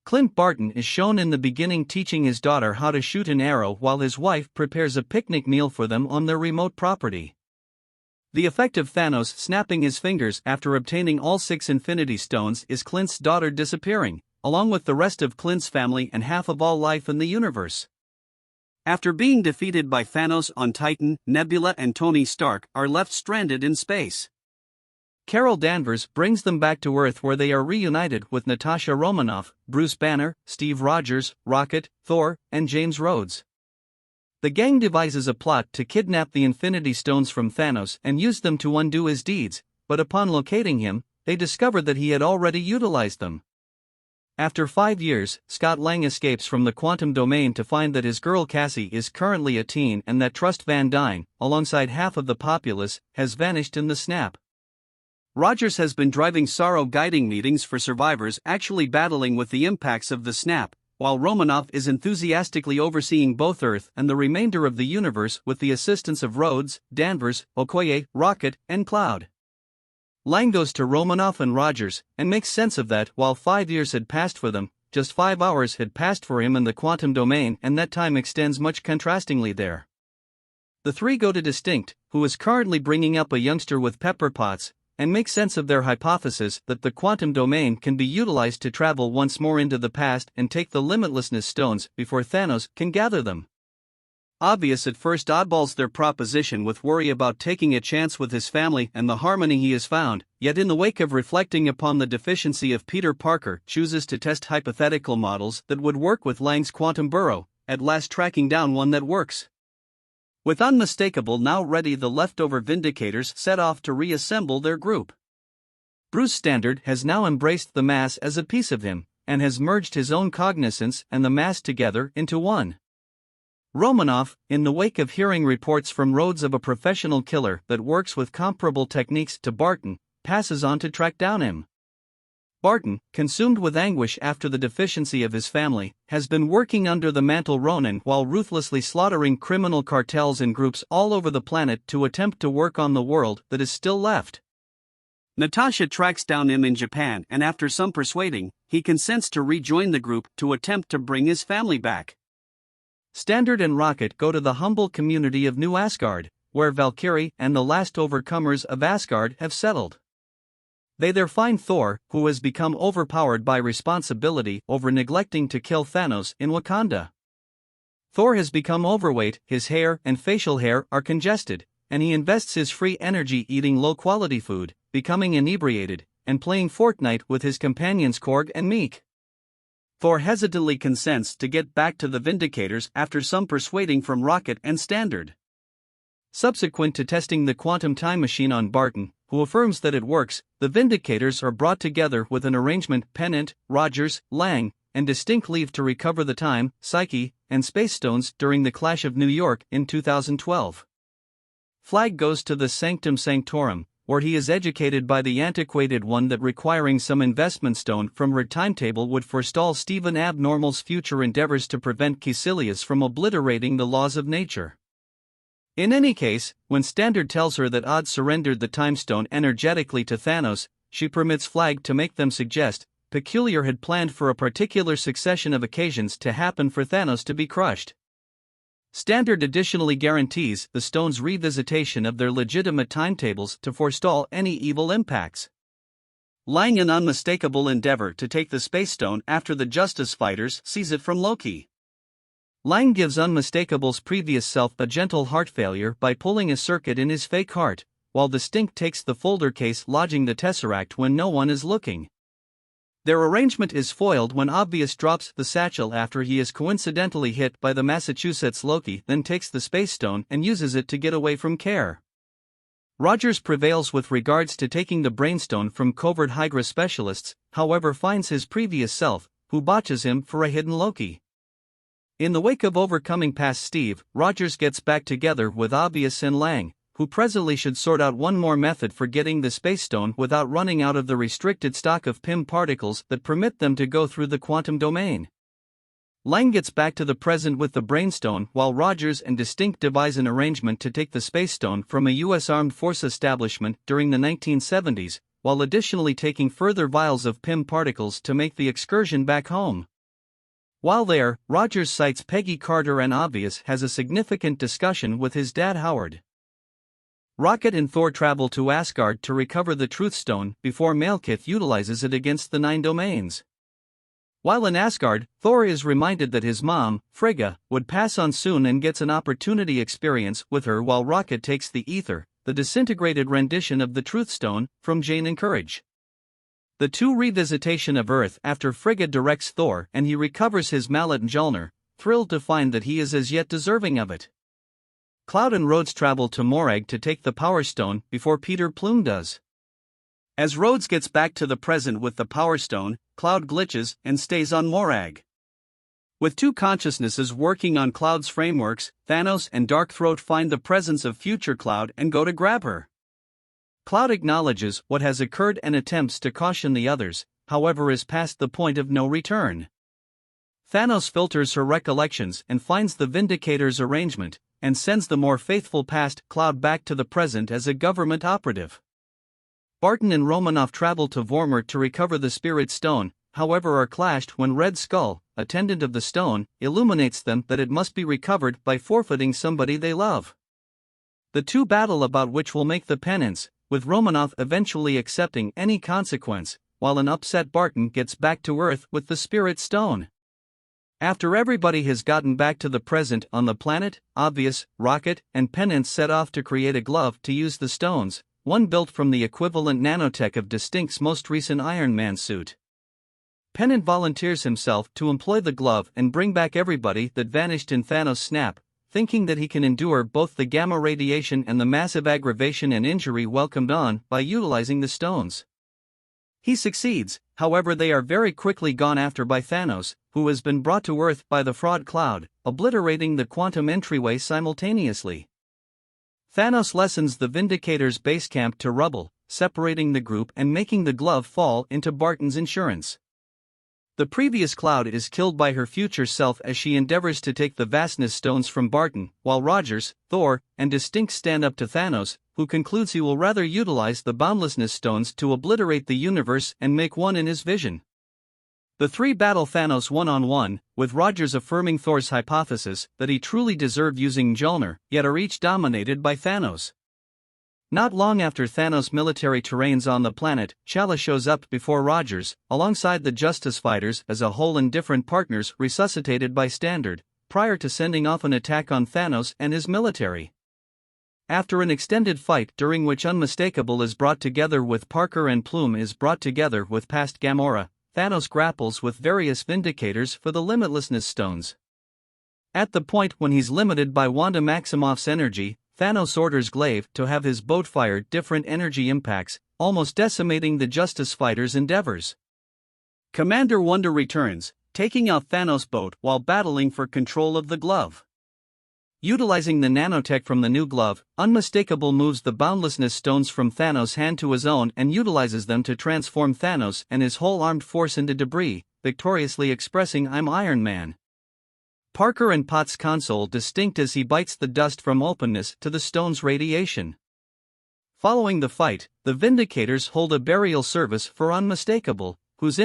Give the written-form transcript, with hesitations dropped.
Clint Barton is shown in the beginning teaching his daughter how to shoot an arrow while his wife prepares a picnic meal for them on their remote property. The effect of Thanos snapping his fingers after obtaining all 6 Infinity Stones is Clint's daughter disappearing, along with the rest of Clint's family and half of all life in the universe. After being defeated by Thanos on Titan, Nebula and Tony Stark are left stranded in space. Carol Danvers brings them back to Earth, where they are reunited with Natasha Romanoff, Bruce Banner, Steve Rogers, Rocket, Thor, and James Rhodes. The gang devises a plot to kidnap the Infinity Stones from Thanos and use them to undo his deeds, but upon locating him, they discover that he had already utilized them. After 5 years, Scott Lang escapes from the quantum domain to find that his girl Cassie is currently a teen and that Trust Van Dyne, alongside half of the populace, has vanished in the snap. Rogers has been driving sorrow guiding meetings for survivors actually battling with the impacts of the snap, while Romanoff is enthusiastically overseeing both Earth and the remainder of the universe with the assistance of Rhodes, Danvers, Okoye, Rocket, and Cloud. Lang goes to Romanoff and Rogers, and makes sense of that. While 5 years had passed for them, just 5 hours had passed for him in the quantum domain, and that time extends much contrastingly there. The three go to Distinct, who is currently bringing up a youngster with Pepper Potts, and make sense of their hypothesis that the quantum domain can be utilized to travel once more into the past and take the Limitlessness Stones before Thanos can gather them. Obvious at first oddballs their proposition with worry about taking a chance with his family and the harmony he has found, yet in the wake of reflecting upon the deficiency of Peter Parker chooses to test hypothetical models that would work with Lang's quantum burrow, at last tracking down one that works. With Unmistakable now ready, the leftover Vindicators set off to reassemble their group. Bruce Standard has now embraced the mass as a piece of him, and has merged his own cognizance and the mass together into one. Romanoff, in the wake of hearing reports from Rhodes of a professional killer that works with comparable techniques to Barton, passes on to track down him. Barton, consumed with anguish after the deficiency of his family, has been working under the mantle Ronin while ruthlessly slaughtering criminal cartels and groups all over the planet to attempt to work on the world that is still left. Natasha tracks down him in Japan, and after some persuading, he consents to rejoin the group to attempt to bring his family back. Standard and Rocket go to the humble community of New Asgard, where Valkyrie and the last overcomers of Asgard have settled. They there find Thor, who has become overpowered by responsibility over neglecting to kill Thanos in Wakanda. Thor has become overweight, his hair and facial hair are congested, and he invests his free energy eating low-quality food, becoming inebriated, and playing Fortnite with his companions Korg and Meek. Thor hesitantly consents to get back to the Vindicators after some persuading from Rocket and Standard. Subsequent to testing the quantum time machine on Barton, who affirms that it works, the Vindicators are brought together with an arrangement. Pennant, Rogers, Lang, and Distinct leave to recover the time, Psyche, and Space Stones during the Clash of New York in 2012. Flag goes to the Sanctum Sanctorum, where he is educated by the antiquated one that requiring some investment stone from her timetable would forestall Stephen Abnormal's future endeavors to prevent Caecilius from obliterating the laws of nature. In any case, when Standard tells her that Odd surrendered the Time Stone energetically to Thanos, she permits Flag to make them suggest Peculiar had planned for a particular succession of occasions to happen for Thanos to be crushed. Standard additionally guarantees the Stone's revisitation of their legitimate timetables to forestall any evil impacts. Lang and Unmistakable endeavor to take the Space Stone after the Justice Fighters seize it from Loki. Lang gives Unmistakable's previous self a gentle heart failure by pulling a circuit in his fake heart, while Distinct takes the folder case lodging the Tesseract when no one is looking. Their arrangement is foiled when Obvious drops the satchel after he is coincidentally hit by the Massachusetts Loki, then takes the Space Stone and uses it to get away from Care. Rogers prevails with regards to taking the Brainstone from covert Hydra specialists, however finds his previous self, who botches him for a hidden Loki. In the wake of overcoming past Steve, Rogers gets back together with Obvious and Lang, who presently should sort out one more method for getting the Space Stone without running out of the restricted stock of PIM particles that permit them to go through the quantum domain. Lang gets back to the present with the Brainstone while Rogers and Distinct devise an arrangement to take the Space Stone from a U.S. Armed Force establishment during the 1970s, while additionally taking further vials of PIM particles to make the excursion back home. While there, Rogers cites Peggy Carter and Obvious has a significant discussion with his dad Howard. Rocket and Thor travel to Asgard to recover the Truth Stone before Malekith utilizes it against the Nine Domains. While in Asgard, Thor is reminded that his mom, Frigga, would pass on soon and gets an opportunity experience with her while Rocket takes the Ether, the disintegrated rendition of the Truth Stone, from Jane and Courage. The two revisitation of Earth after Frigga directs Thor and he recovers his mallet Mjolnir, thrilled to find that he is as yet deserving of it. Cloud and Rhodes travel to Morag to take the Power Stone before Peter Plume does. As Rhodes gets back to the present with the Power Stone, Cloud glitches and stays on Morag. With two consciousnesses working on Cloud's frameworks, Thanos and Darkthroat find the presence of future Cloud and go to grab her. Cloud acknowledges what has occurred and attempts to caution the others, however is past the point of no return. Thanos filters her recollections and finds the Vindicators' arrangement, and sends the more faithful past Cloud back to the present as a government operative. Barton and Romanoff travel to Vormir to recover the Spirit Stone, however are clashed when Red Skull, attendant of the stone, illuminates them that it must be recovered by forfeiting somebody they love. The two battle about which will make the penance, with Romanoff eventually accepting any consequence, while an upset Barton gets back to Earth with the Spirit Stone. After everybody has gotten back to the present on the planet, Obvious, Rocket, and Penance set off to create a glove to use the stones, one built from the equivalent nanotech of Distinct's most recent Iron Man suit. Pennant volunteers himself to employ the glove and bring back everybody that vanished in Thanos' snap, thinking that he can endure both the gamma radiation and the massive aggravation and injury welcomed on by utilizing the stones. He succeeds, however they are very quickly gone after by Thanos, who has been brought to Earth by the fraud Cloud, obliterating the quantum entryway simultaneously. Thanos lessens the Vindicators' base camp to rubble, separating the group and making the glove fall into Barton's insurance. The previous Cloud is killed by her future self as she endeavors to take the Vastness Stones from Barton, while Rogers, Thor, and Distinct stand up to Thanos, who concludes he will rather utilize the Boundlessness Stones to obliterate the universe and make one in his vision. The three battle Thanos one-on-one, with Rogers affirming Thor's hypothesis that he truly deserved using Mjolnir, yet are each dominated by Thanos. Not long after Thanos' military terrains on the planet, Chala shows up before Rogers, alongside the Justice Fighters as a whole and different partners resuscitated by Standard, prior to sending off an attack on Thanos and his military. After an extended fight during which Unmistakable is brought together with Parker and Plume is brought together with past Gamora, Thanos grapples with various Vindicators for the Limitlessness Stones. At the point when he's limited by Wanda Maximoff's energy, Thanos orders Glaive to have his boat fire different energy impacts, almost decimating the Justice Fighters' endeavors. Commander Wonder returns, taking out Thanos' boat while battling for control of the glove. Utilizing the nanotech from the new glove, Unmistakable moves the Boundlessness Stones from Thanos' hand to his own and utilizes them to transform Thanos and his whole armed force into debris, victoriously expressing "I'm Iron Man." Parker and Potts console Distinct as he bites the dust from openness to the stone's radiation. Following the fight, the Vindicators hold a burial service for Unmistakable, whose